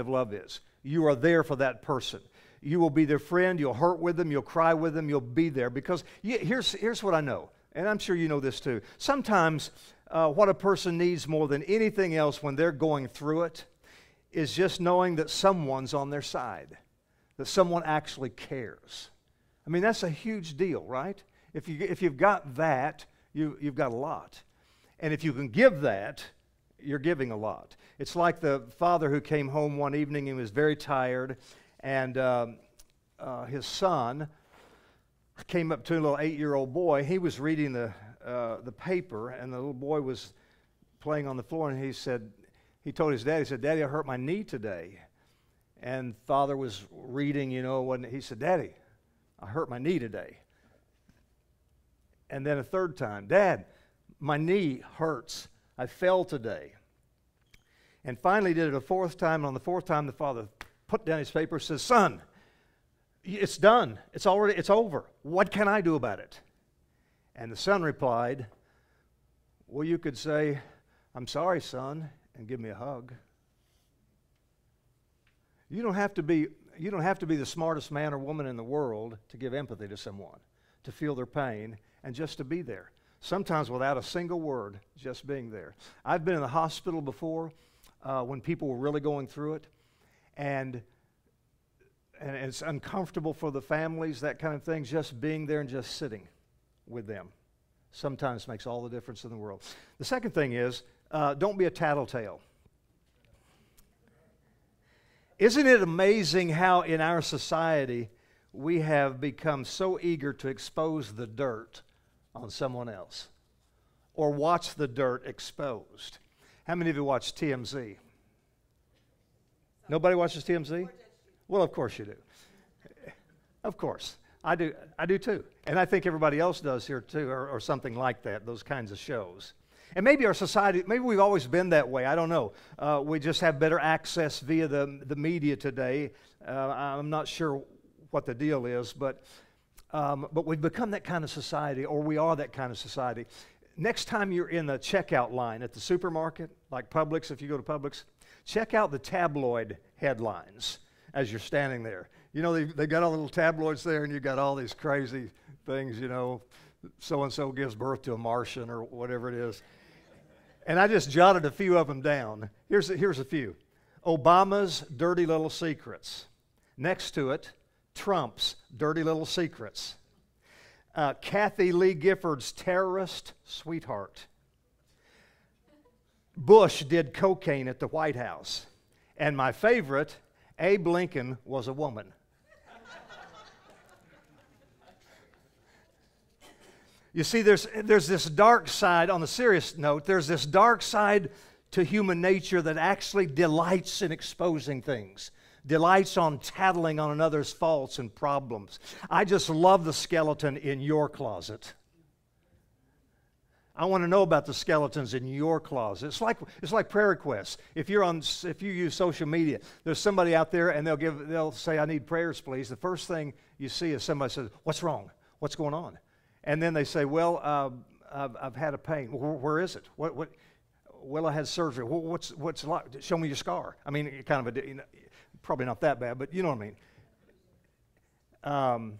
of love is. You are there for that person. You will be their friend. You'll hurt with them. You'll cry with them. You'll be there. Because here's what I know, and I'm sure you know this too. Sometimes what a person needs more than anything else when they're going through it is just knowing that someone's on their side, that someone actually cares. I mean, that's a huge deal, right? If you've got that, you've got a lot. And if you can give that, you're giving a lot. It's like the father who came home one evening and was very tired, and his son came up to a little 8-year-old boy. He was reading the paper, and the little boy was playing on the floor, and he told his dad, he said, "Daddy, I hurt my knee today." And father was reading, and he said, "Daddy, I hurt my knee today." And then a third time, "Dad, my knee hurts. I fell today." And finally did it a fourth time, and on the fourth time the father put down his paper and says, "Son, it's done. It's over. What can I do about it?" And the son replied, "Well, you could say, 'I'm sorry, son,' and give me a hug." You don't have to be the smartest man or woman in the world to give empathy to someone, to feel their pain, and just to be there. Sometimes without a single word, just being there. I've been in the hospital before when people were really going through it, and it's uncomfortable for the families, that kind of thing. Just being there and just sitting with them sometimes makes all the difference in the world. The second thing is, don't be a tattletale. Isn't it amazing how in our society we have become so eager to expose the dirt on someone else or watch the dirt exposed? How many of you watch TMZ? Nobody watches TMZ? Well, of course you do. Of course. I do too. And I think everybody else does here too, or something like that, those kinds of shows. And maybe our society, maybe we've always been that way. I don't know. We just have better access via the media today. I'm not sure what the deal is, but we've become that kind of society, or we are that kind of society. Next time you're in the checkout line at the supermarket, like Publix, if you go to Publix, check out the tabloid headlines as you're standing there. They got all the little tabloids there, and you got all these crazy things, so-and-so gives birth to a Martian or whatever it is. And I just jotted a few of them down. Here's a few. Obama's dirty little secrets. Next to it, Trump's dirty little secrets. Kathy Lee Gifford's terrorist sweetheart. Bush did cocaine at the White House. And my favorite, Abe Lincoln was a woman. You see, there's this dark side, on a serious note, there's this dark side to human nature that actually delights in exposing things, delights on tattling on another's faults and problems. I just love the skeleton in your closet. I want to know about the skeletons in your closet. It's like prayer requests. If you use social media, there's somebody out there and they'll say, "I need prayers, please." The first thing you see is somebody says, "What's wrong? What's going on?" And then they say, "Well, I've had a pain." Where is it? Well, I had surgery. What's like? Show me your scar. I mean, kind of probably not that bad, but you know what I mean.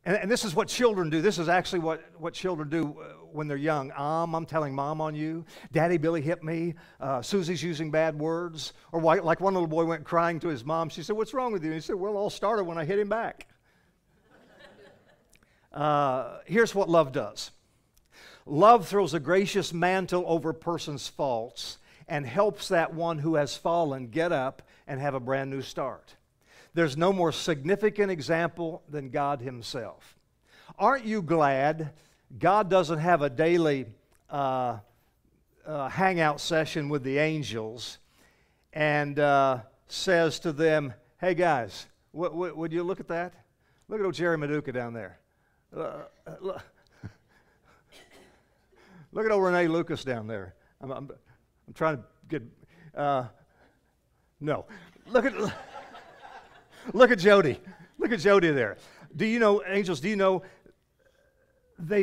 And this is what children do. This is actually what children do when they're young. I'm telling Mom on you. Daddy Billy hit me. Susie's using bad words. Or like one little boy went crying to his mom. She said, "What's wrong with you?" And he said, "Well, it all started when I hit him back." Here's what love does. Love throws a gracious mantle over a person's faults and helps that one who has fallen get up and have a brand new start. There's no more significant example than God Himself. Aren't you glad God doesn't have a daily hangout session with the angels and says to them, "Hey guys, would you look at that? Look at old Jerry Maduka down there. Look at old Renee Lucas down there. I'm trying to get, no. Look at Jody. Look at Jody there. Do you know, angels, they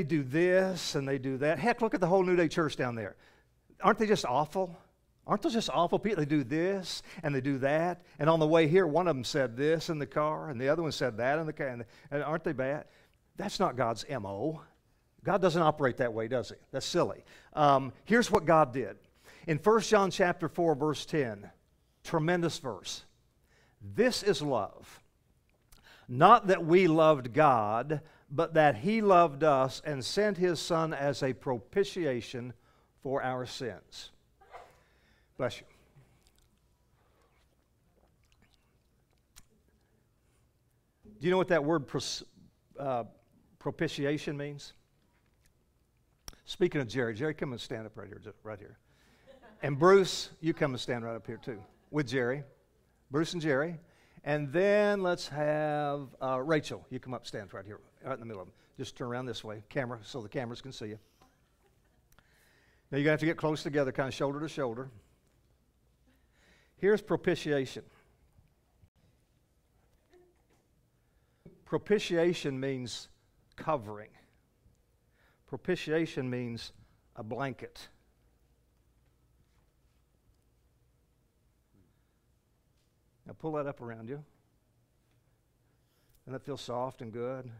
do this and they do that. Heck, look at the whole New Day Church down there. Aren't they just awful? Aren't those just awful people? They do this and they do that. And on the way here, one of them said this in the car, and the other one said that in the car. And aren't they bad? That's not God's M.O. God doesn't operate that way, does he? That's silly. Here's what God did. In 1 John chapter 4, verse 10, tremendous verse. This is love. Not that we loved God, but that he loved us and sent his Son as a propitiation for our sins. Bless you. Do you know what that word propitiation means? Speaking of Jerry, come and stand up right here. And Bruce, you come and stand right up here too, with Jerry. Bruce and Jerry. And then let's have Rachel. You come up, stand right here, right in the middle of them. Just turn around this way, camera, so the cameras can see you. Now you're going to have to get close together, kind of shoulder to shoulder. Here's propitiation. Propitiation means covering. Propitiation means a blanket. Now pull that up around you. And that feels soft and good.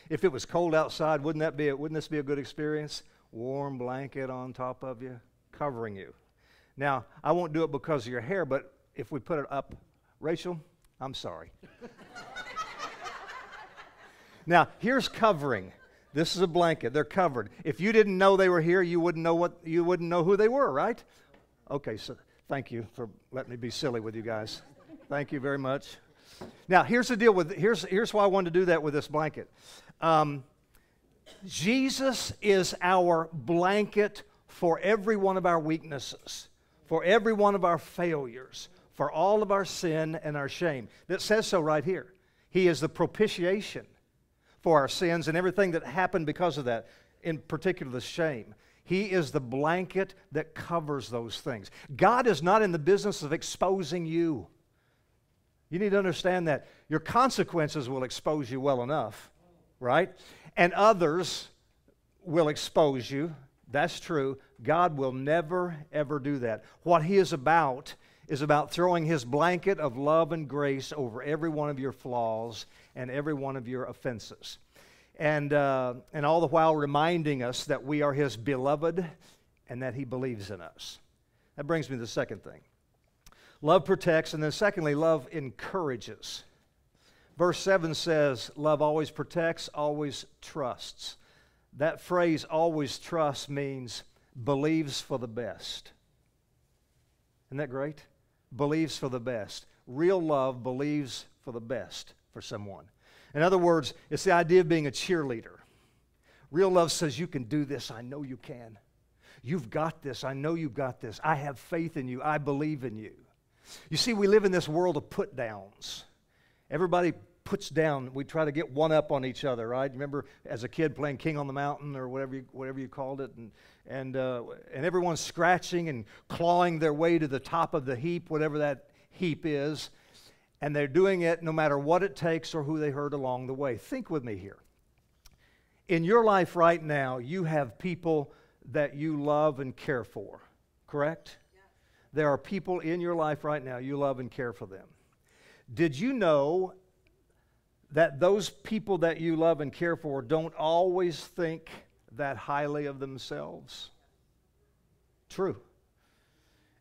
If it was cold outside, wouldn't this be a good experience? Warm blanket on top of you, covering you. Now, I won't do it because of your hair, but if we put it up, Rachel, I'm sorry. Now, here's covering. This is a blanket. They're covered. If you didn't know they were here, you wouldn't know who they were, right? Okay, so thank you for letting me be silly with you guys. Thank you very much. Now, here's the deal with here's why I wanted to do that with this blanket. Jesus is our blanket for every one of our weaknesses, for every one of our failures, for all of our sin and our shame. That says so right here. He is the propitiation for our sins and everything that happened because of that, in particular the shame. He is the blanket that covers those things. God is not in the business of exposing you. You need to understand that. Your consequences will expose you well enough, right? And others will expose you. That's true. God will never, ever do that. What He is about throwing His blanket of love and grace over every one of your flaws and every one of your offenses. And all the while reminding us that we are His beloved and that He believes in us. That brings me to the second thing. Love protects, and then secondly, love encourages. Verse 7 says, love always protects, always trusts. That phrase, always trusts, means believes for the best. Isn't that great? Believes for the best. Real love believes for the best for someone. In other words, it's the idea of being a cheerleader. Real love says, you can do this, I know you can. You've got this, I know you've got this. I have faith in you, I believe in you. You see, we live in this world of put-downs. Everybody puts down. We try to get one up on each other, right? Remember as a kid playing King on the Mountain or whatever you called it, and everyone's scratching and clawing their way to the top of the heap, whatever that heap is, and they're doing it no matter what it takes or who they hurt along the way. Think with me here. In your life right now, you have people that you love and care for, correct? There are people in your life right now you love and care for them. Did you know that those people that you love and care for don't always think that highly of themselves? True.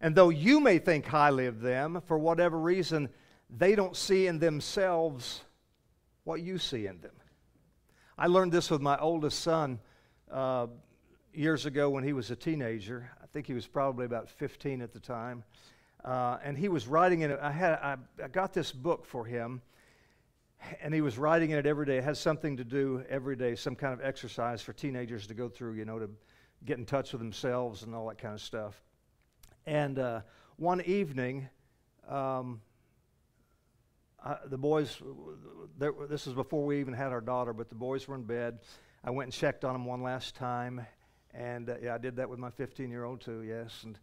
And though you may think highly of them, for whatever reason, they don't see in themselves what you see in them. I learned this with my oldest son years ago when he was a teenager. I think he was probably about 15 at the time. And he was writing in it. I got this book for him, and he was writing in it every day. It has something to do every day, some kind of exercise for teenagers to go through, to get in touch with themselves and all that kind of stuff. And one evening, the boys, this was before we even had our daughter, but the boys were in bed. I went and checked on them one last time. And I did that with my 15-year-old too, yes. And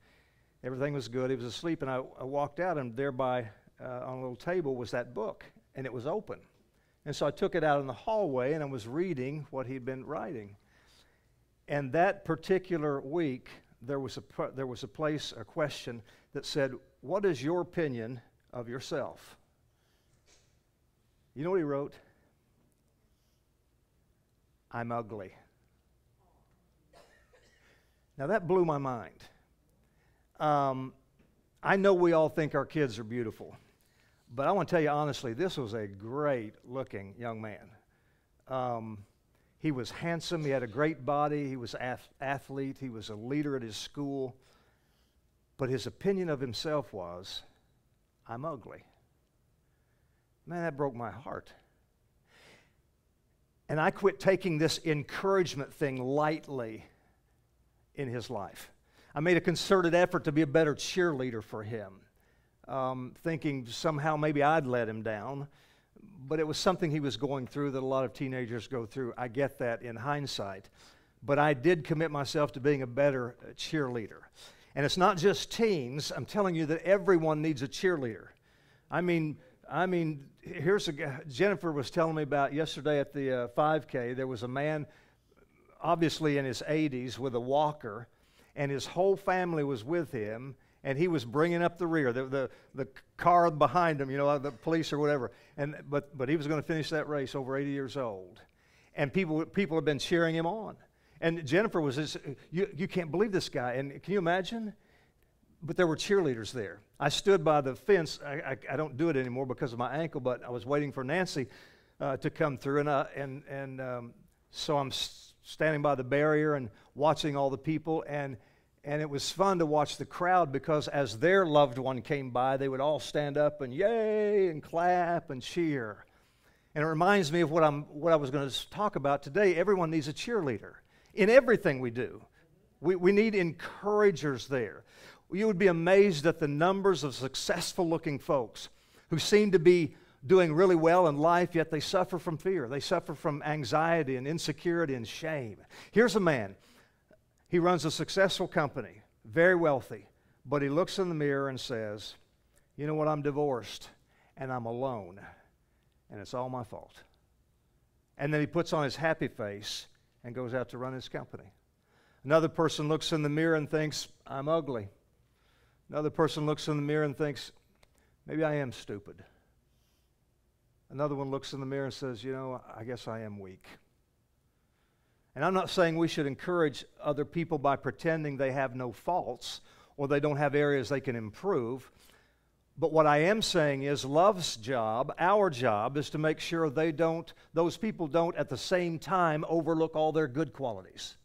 everything was good. He was asleep, and I walked out, and thereby on a little table was that book, and it was open. And so I took it out in the hallway, and I was reading what he'd been writing. And that particular week, there was a question that said, "What is your opinion of yourself?" You know what he wrote? "I'm ugly." Now that blew my mind. I know we all think our kids are beautiful, but I want to tell you honestly, this was a great-looking young man. He was handsome. He had a great body. He was an athlete. He was a leader at his school. But his opinion of himself was, "I'm ugly." Man, that broke my heart. And I quit taking this encouragement thing lightly in his life. I made a concerted effort to be a better cheerleader for him, thinking somehow maybe I'd let him down. But it was something he was going through that a lot of teenagers go through. I get that in hindsight. But I did commit myself to being a better cheerleader. And it's not just teens. I'm telling you that everyone needs a cheerleader. I mean, here's a guy Jennifer was telling me about yesterday at the 5K. There was a man, obviously in his 80s, with a walker, and his whole family was with him, and he was bringing up the rear, the car behind him, the police or whatever. But he was going to finish that race over 80 years old, and people have been cheering him on. And Jennifer was just, you can't believe this guy. And can you imagine? But there were cheerleaders there. I stood by the fence. I don't do it anymore because of my ankle, but I was waiting for Nancy to come through, so I'm standing by the barrier and watching all the people, and it was fun to watch the crowd, because as their loved one came by, they would all stand up and yay and clap and cheer. And it reminds me of what I was going to talk about today. Everyone needs a cheerleader in everything we do. We need encouragers there. You would be amazed at the numbers of successful-looking folks who seem to be doing really well in life, yet they suffer from fear. They suffer from anxiety and insecurity and shame. Here's a man. He runs a successful company, very wealthy, but he looks in the mirror and says, "You know what, I'm divorced, and I'm alone, and it's all my fault." And then he puts on his happy face and goes out to run his company. Another person looks in the mirror and thinks, "I'm ugly." Another person looks in the mirror and thinks, "Maybe I am stupid." Another one looks in the mirror and says, "I guess I am weak." And I'm not saying we should encourage other people by pretending they have no faults or they don't have areas they can improve. But what I am saying is Love's job, our job, is to make sure those people don't at the same time overlook all their good qualities.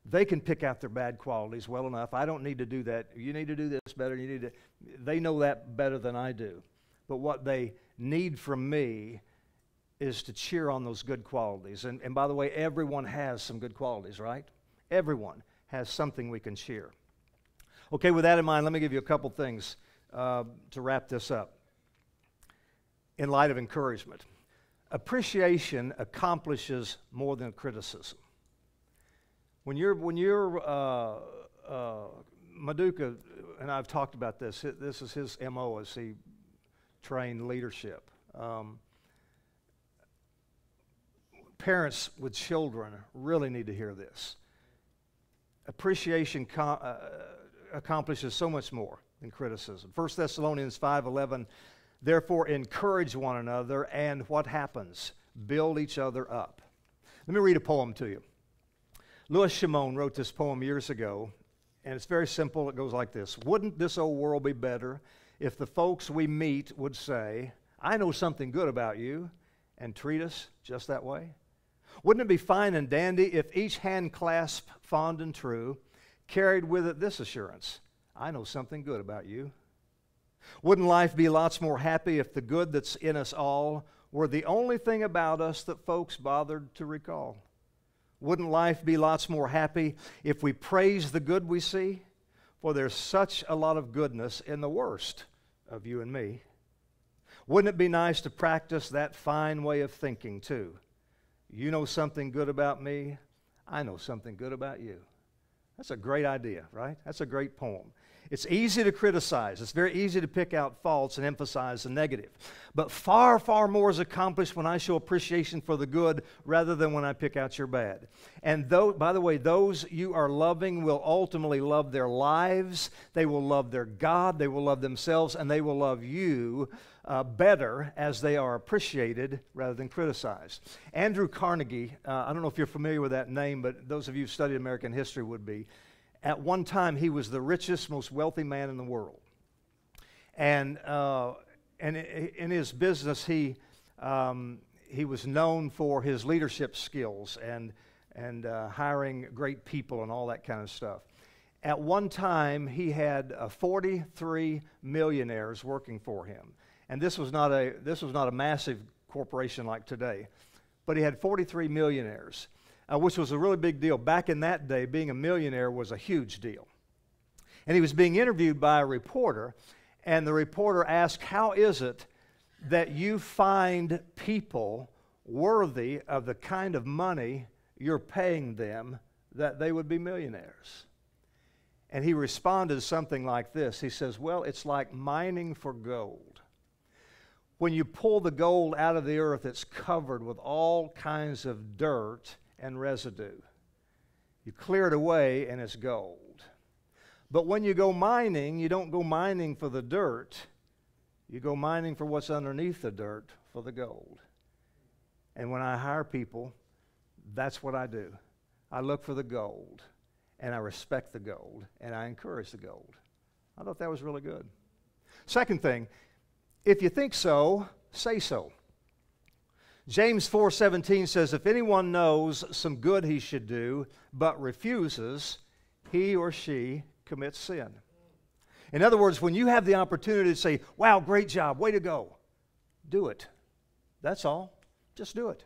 They can pick out their bad qualities well enough. I don't need to do that. You need to do this better. They know that better than I do. But what they need from me is to cheer on those good qualities. And by the way, everyone has some good qualities, right? Everyone has something we can cheer. Okay, with that in mind, let me give you a couple things to wrap this up. In light of encouragement, appreciation accomplishes more than criticism. When you're Maduka, and I've talked about this. This is his MO as he trained leadership. Parents with children really need to hear this. Appreciation accomplishes so much more than criticism. 1 Thessalonians 5:11, therefore encourage one another, and what happens? Build each other up. Let me read a poem to you. Louis Shimon wrote this poem years ago, and it's very simple. It goes like this. Wouldn't this old world be better if the folks we meet would say, "I know something good about you," and treat us just that way? Wouldn't it be fine and dandy if each hand clasp, fond and true, carried with it this assurance, "I know something good about you"? Wouldn't life be lots more happy if the good that's in us all were the only thing about us that folks bothered to recall? Wouldn't life be lots more happy if we praise the good we see? For there's such a lot of goodness in the worst of you and me. Wouldn't it be nice to practice that fine way of thinking too? You know something good about me, I know something good about you. That's a great idea, right? That's a great poem. It's easy to criticize. It's very easy to pick out faults and emphasize the negative. But far, far more is accomplished when I show appreciation for the good rather than when I pick out your bad. And by the way, those you are loving will ultimately love their lives. They will love their God. They will love themselves. And they will love you better as they are appreciated rather than criticized. Andrew Carnegie, I don't know if you're familiar with that name, but those of you who studied American history would be. At one time, he was the richest, most wealthy man in the world. And in his business, he was known for his leadership skills and hiring great people and all that kind of stuff. At one time, he had 43 millionaires working for him. And this was not a massive corporation like today, but he had 43 millionaires. Which was a really big deal. Back in that day, being a millionaire was a huge deal. And he was being interviewed by a reporter, and the reporter asked, how is it that you find people worthy of the kind of money you're paying them that they would be millionaires? And he responded something like this. He says, well, it's like mining for gold. When you pull the gold out of the earth, it's covered with all kinds of dirt and residue. You clear it away and it's gold. But when you go mining, you don't go mining for the dirt. You go mining for what's underneath the dirt, for the gold. And when I hire people, that's what I do. I look for the gold, and I respect the gold, and I encourage the gold. I thought that was really good. Second thing, if you think so, say so. James 4:17 says, if anyone knows some good he should do, but refuses, he or she commits sin. In other words, when you have the opportunity to say, wow, great job, way to go, do it. That's all. Just do it.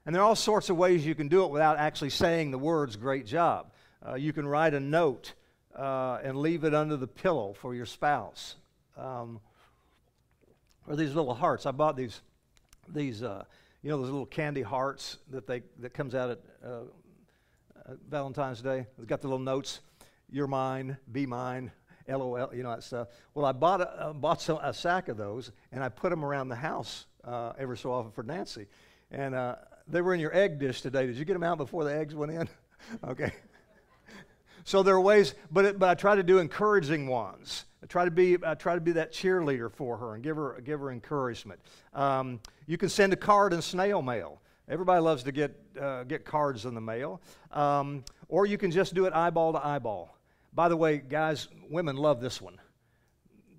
And there are all sorts of ways you can do it without actually saying the words, great job. You can write a note and leave it under the pillow for your spouse. Or these little hearts. I bought these those little candy hearts that comes out at Valentine's Day. It's got the little notes, you're mine, be mine, LOL, that stuff. Well, I bought a sack of those, and I put them around the house every so often for Nancy. And they were in your egg dish today. Did you get them out before the eggs went in? Okay. So there are ways, but I try to do encouraging ones. I try to be that cheerleader for her and give her encouragement. You can send a card in snail mail. Everybody loves to get cards in the mail. Or you can just do it eyeball to eyeball. By the way, guys, women love this one.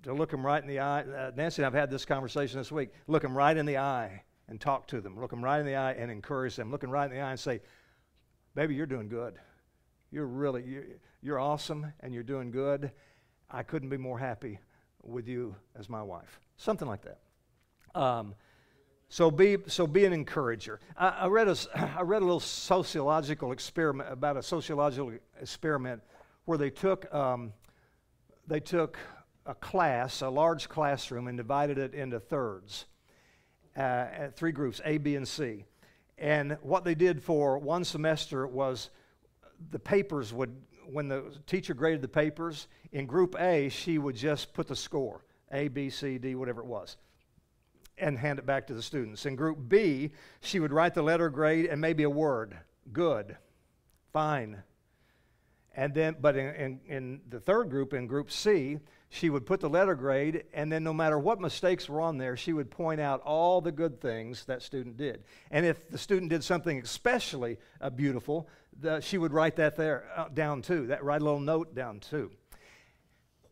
To look them right in the eye. Nancy and I have had this conversation this week. Look them right in the eye and talk to them. Look them right in the eye and encourage them. Look them right in the eye and say, baby, you're doing good. You're awesome and you're doing good. I couldn't be more happy with you as my wife. Something like that. So be an encourager. I read a little sociological experiment about a sociological experiment where they took a class, a large classroom, and divided it into thirds, three groups, A, B, and C. And what they did for one semester was the papers would, when the teacher graded the papers, in group A, she would just put the score, A, B, C, D, whatever it was, and hand it back to the students. In group B, she would write the letter grade and maybe a word, good, fine. And then, but in the third group, in group C, she would put the letter grade, and then no matter what mistakes were on there, she would point out all the good things that student did. And if the student did something especially beautiful, she would write that down too, write a little note down too.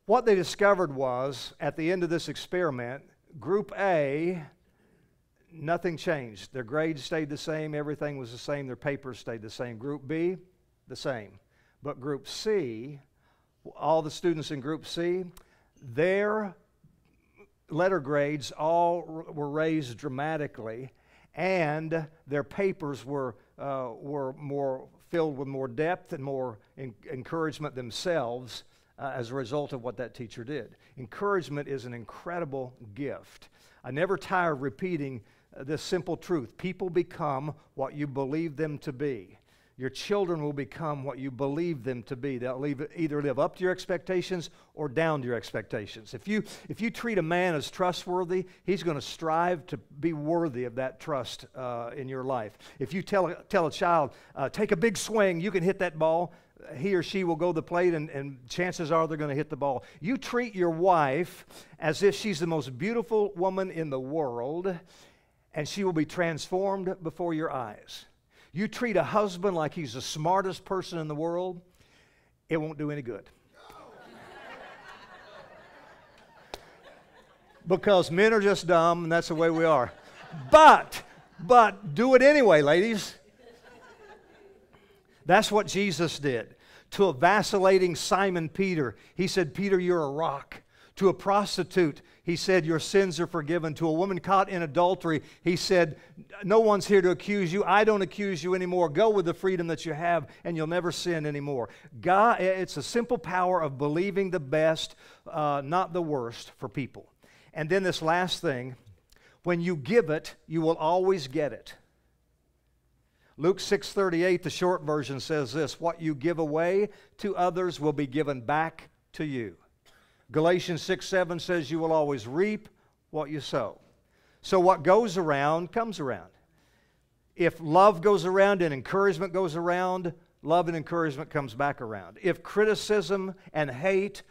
What they discovered was, at the end of this experiment, Group A, nothing changed. Their grades stayed the same, everything was the same, their papers stayed the same. Group B, the same. But Group C, all the students in Group C, their letter grades all were raised dramatically, and their papers were more filled with more depth and more encouragement themselves as a result of what that teacher did. Encouragement is an incredible gift. I never tire of repeating this simple truth. People become what you believe them to be. Your children will become what you believe them to be. They'll either live up to your expectations or down to your expectations. If you treat a man as trustworthy, he's going to strive to be worthy of that trust in your life. If you tell a child, take a big swing, you can hit that ball, he or she will go to the plate, and chances are they're going to hit the ball. You treat your wife as if she's the most beautiful woman in the world, and she will be transformed before your eyes. You treat a husband like he's the smartest person in the world, it won't do any good. Because men are just dumb, and that's the way we are. But do it anyway, ladies. That's what Jesus did. To a vacillating Simon Peter, he said, Peter, you're a rock. To a prostitute, he said, your sins are forgiven. To a woman caught in adultery, he said, no one's here to accuse you. I don't accuse you anymore. Go with the freedom that you have, and you'll never sin anymore. God, it's a simple power of believing the best, not the worst for people. And then this last thing, when you give it, you will always get it. Luke 6:38, the short version says this, what you give away to others will be given back to you. Galatians 6:7 says you will always reap what you sow. So what goes around comes around. If love goes around and encouragement goes around, love and encouragement comes back around. If criticism and hate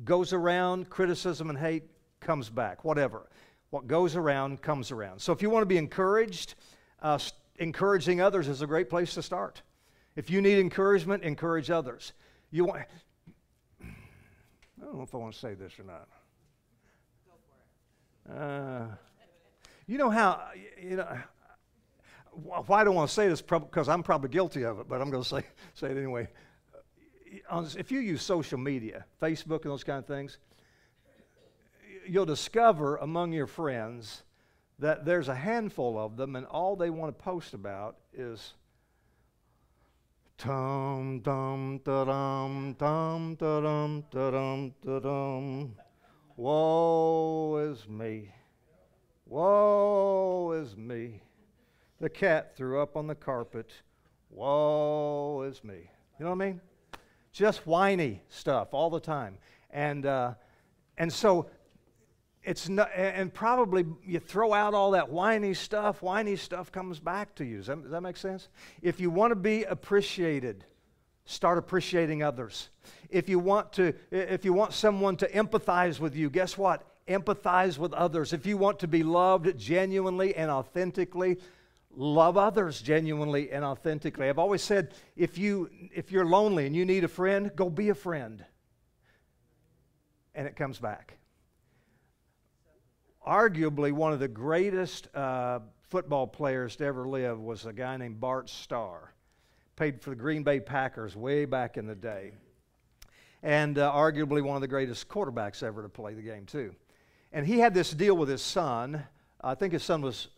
goes around, criticism and hate comes back, whatever. What goes around comes around. So if you want to be encouraged, encouraging others is a great place to start. If you need encouragement, encourage others. I don't know if I want to say this or not. Go for it. You know how, why I don't want to say this, because I'm probably guilty of it, but I'm going to say it anyway. If you use social media, Facebook and those kind of things, you'll discover among your friends that there's a handful of them, and all they want to post about is tum dum da dum dum da dum da dum da dum. Woe is me. Woe is me. The cat threw up on the carpet. Woe is me. You know what I mean? Just whiny stuff all the time. And so it's not, and probably you throw out all that whiny stuff comes back to you. Does that make sense? If you want to be appreciated, start appreciating others. If you want someone to empathize with you, guess what? Empathize with others. If you want to be loved genuinely and authentically, love others genuinely and authentically. I've always said, if you're lonely and you need a friend, go be a friend. And it comes back. Arguably one of the greatest football players to ever live was a guy named Bart Starr. Played for the Green Bay Packers way back in the day. And arguably one of the greatest quarterbacks ever to play the game too. And he had this deal with his son. I think his son was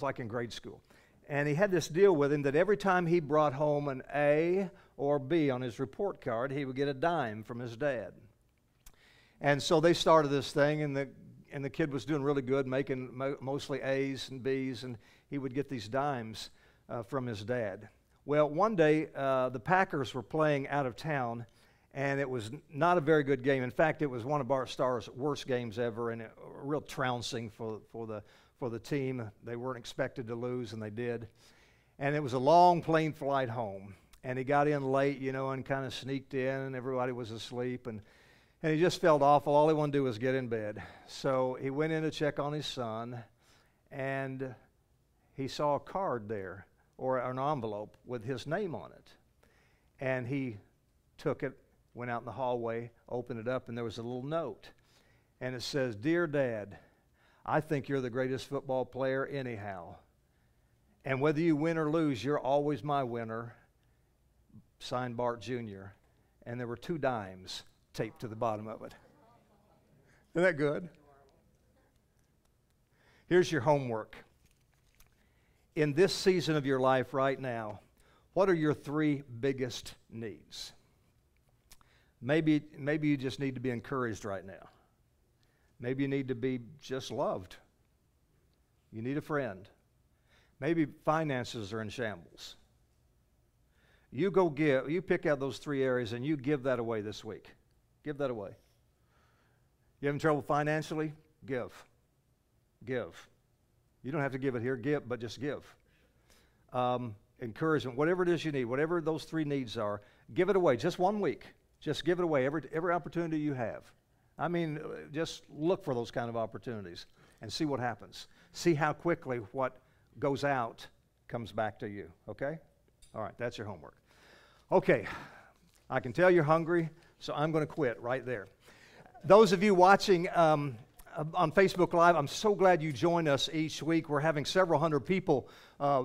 like in grade school. And he had this deal with him that every time he brought home an A or B on his report card, he would get a dime from his dad. And so they started this thing, and the kid was doing really good, making mostly A's and B's, and he would get these dimes from his dad. Well, one day, the Packers were playing out of town, and it was not a very good game. In fact, it was one of Bart Starr's worst games ever, and a real trouncing for the team. They weren't expected to lose, and they did. And it was a long plane flight home, and he got in late, and kind of sneaked in, and everybody was asleep, and he just felt awful. All he wanted to do was get in bed. So he went in to check on his son, and he saw a card there, or an envelope with his name on it. And he took it, went out in the hallway, opened it up, and there was a little note. And it says, "Dear Dad, I think you're the greatest football player anyhow. And whether you win or lose, you're always my winner. Signed Bart Jr." And there were 2 dimes taped to the bottom of it. Isn't that good? Here's your homework. In this season of your life right now, what are your 3 biggest needs? Maybe you just need to be encouraged right now. Maybe you need to be just loved. You need a friend. Maybe finances are in shambles. you go give, you pick out those 3 areas and you give that away this week. Give that away. You having trouble financially? Give. Give. You don't have to give it here, give, but just give. Encouragement, whatever it is you need, whatever those 3 needs are, give it away. Just 1 week. Just give it away every opportunity you have. I mean, just look for those kind of opportunities and see what happens. See how quickly what goes out comes back to you, okay? All right, that's your homework. Okay, I can tell you're hungry, so I'm going to quit right there. Those of you watching on Facebook Live, I'm so glad you join us each week. We're having several hundred people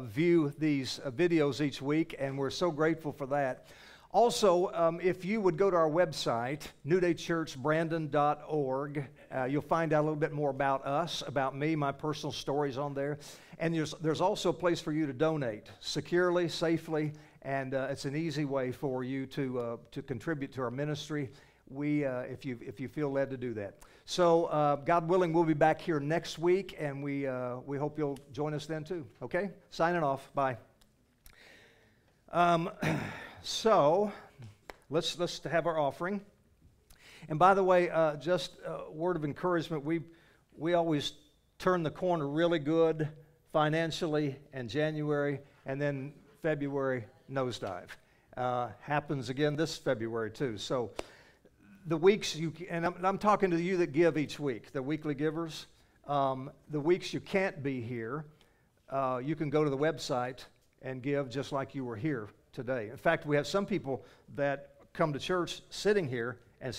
view these videos each week, and we're so grateful for that. Also, if you would go to our website, newdaychurchbrandon.org, you'll find out a little bit more about us, about me, my personal stories on there. And there's also a place for you to donate securely, safely, and it's an easy way for you to contribute to our ministry. If you feel led to do that. So, God willing, we'll be back here next week, and we hope you'll join us then too. Okay? Signing off. Bye. So, let's have our offering. And by the way, just a word of encouragement. We always turn the corner really good financially in January, and then February nosedive. Happens again this February too. So, the weeks and I'm talking to you that give each week, the weekly givers. The weeks you can't be here, you can go to the website and give just like you were here today. In fact, we have some people that come to church sitting here and